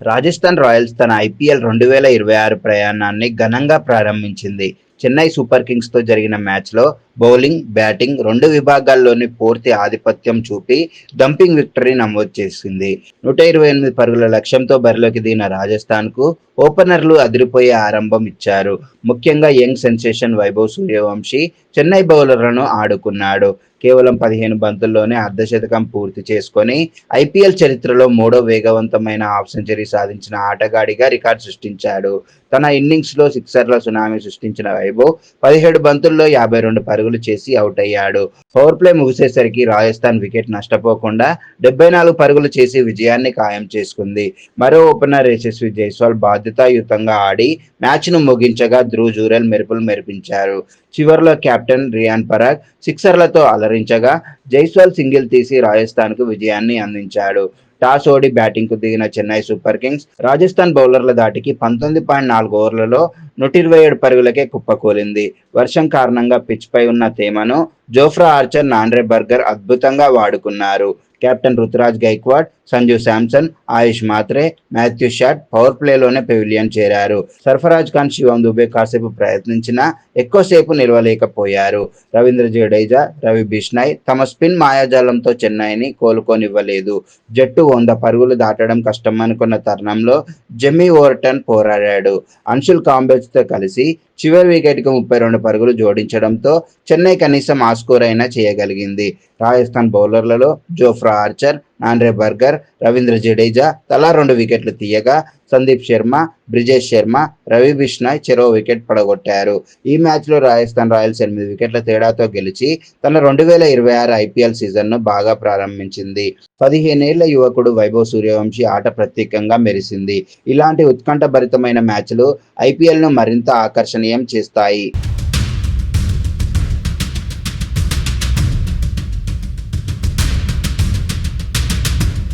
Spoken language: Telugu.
రాజస్థాన్ రాయల్స్ తన ఐపీఎల్ 2026 ప్రయాణాన్ని ఘనంగా ప్రారంభించింది. చెన్నై సూపర్ కింగ్స్తో జరిగిన మ్యాచ్లో బౌలింగ్, బ్యాటింగ్ రెండు విభాగాల్లోని పూర్తి ఆధిపత్యం చూపి డంపింగ్ విక్టరీ నమోదు చేసింది. 128 పరుగుల లక్ష్యంతో బరిలోకి దిగిన రాజస్థాన్కు ఓపెనర్లు అదిరిపోయే ఆరంభం ఇచ్చారు. ముఖ్యంగా యంగ్ సెన్సేషన్ వైభవ్ సూర్యవంశీ చెన్నై బౌలర్లను ఆడుకున్నాడు. కేవలం 15 బంతుల్లోనే అర్ధశతకం పూర్తి చేసుకొని ఐపీఎల్ చరిత్రలో మూడో వేగవంతమైన హాఫ్ సెంచరీ సాధించిన ఆటగాడిగా రికార్డు సృష్టించాడు. తన ఇన్నింగ్స్లో సిక్సర్ల సునామీ సృష్టించిన వైభవ్ 17 బంతుల్లో 52 పరుగులు చేసి అవుట్ అయ్యాడు. పవర్ ప్లే ముగిసేసరికి రాజస్థాన్ వికెట్ నష్టపోకుండా 74 పరుగులు చేసి విజయాన్ని ఖాయం చేసుకుంది. మరో ఓపెనర్ యశస్వి జైస్వాల్ బాధ్యతాయుతంగా ఆడి మ్యాచ్ను ముగించగా ధ్రువ్ జురెల్ మెరుపులు మెరిపించారు. చివర్లో కెప్టెన్ రియాన్ పరాగ్ సిక్సర్లతో అలరించగా జైస్వాల్ సింగిల్ తీసి రాజస్థాన్కు విజయాన్ని అందించాడు. టాస్ ఓడి బ్యాటింగ్కు దిగిన చెన్నై సూపర్ కింగ్స్ రాజస్థాన్ బౌలర్ల దాటికి 19.4 ఓవర్లలో 127 పరుగులకే కుప్పకూలింది. వర్షం కారణంగా పిచ్పై ఉన్న తేమను జోఫ్రా ఆర్చర్, నాండ్రే బర్గర్ అద్భుతంగా వాడుకున్నారు. కెప్టెన్ రుతురాజ్ గైక్వాడ్, సంజు శాంసన్, ఆయుష్ మాత్రే, మాథ్యూ షాట్ పవర్ ప్లేలోనే పెవిలియన్ చేరారు. సర్ఫరాజ్ ఖాన్, శివం దుబే కాసేపు ప్రయత్నించినా ఎక్కువసేపు నిలవలేకపోయారు. రవీంద్ర జడేజా, రవి బిష్నాయ్ తమ స్పిన్ మాయాజాలంతో చెన్నైని కోలుకోనివ్వలేదు. జట్టు 100 పరుగులు దాటడం కష్టమనుకున్న తరుణంలో జెమ్మీ ఓవర్టన్ పోరాడాడు. అన్షుల్ కాంబోజ్తో కలిసి చివరి వికెట్కు 32 పరుగులు జోడించడంతో చెన్నై కనీసం ఆ స్కోర్ అయినా చేయగలిగింది. రాజస్థాన్ బౌలర్లలో Jofra Archer, Nandre burger, Ravindra Jadeja తలా 2 వికెట్లు తీయగా సందీప్ శర్మ, బ్రిజేష్ శర్మ, రవి బిష్నాయ్ చెరో వికెట్ పడగొట్టారు. ఈ మ్యాచ్లో రాజస్థాన్ రాయల్స్ 8 వికెట్ల తేడాతో గెలిచి తన 2026 ఐపీఎల్ సీజన్ను బాగా ప్రారంభించింది. 15 ఏళ్ల యువకుడు వైభవ్ సూర్యవంశీ ఆట ప్రత్యేకంగా మెరిసింది. ఇలాంటి ఉత్కంఠభరితమైన మ్యాచ్లు ఐపీఎల్ను మరింత ఆకర్షణీయం చేస్తాయి.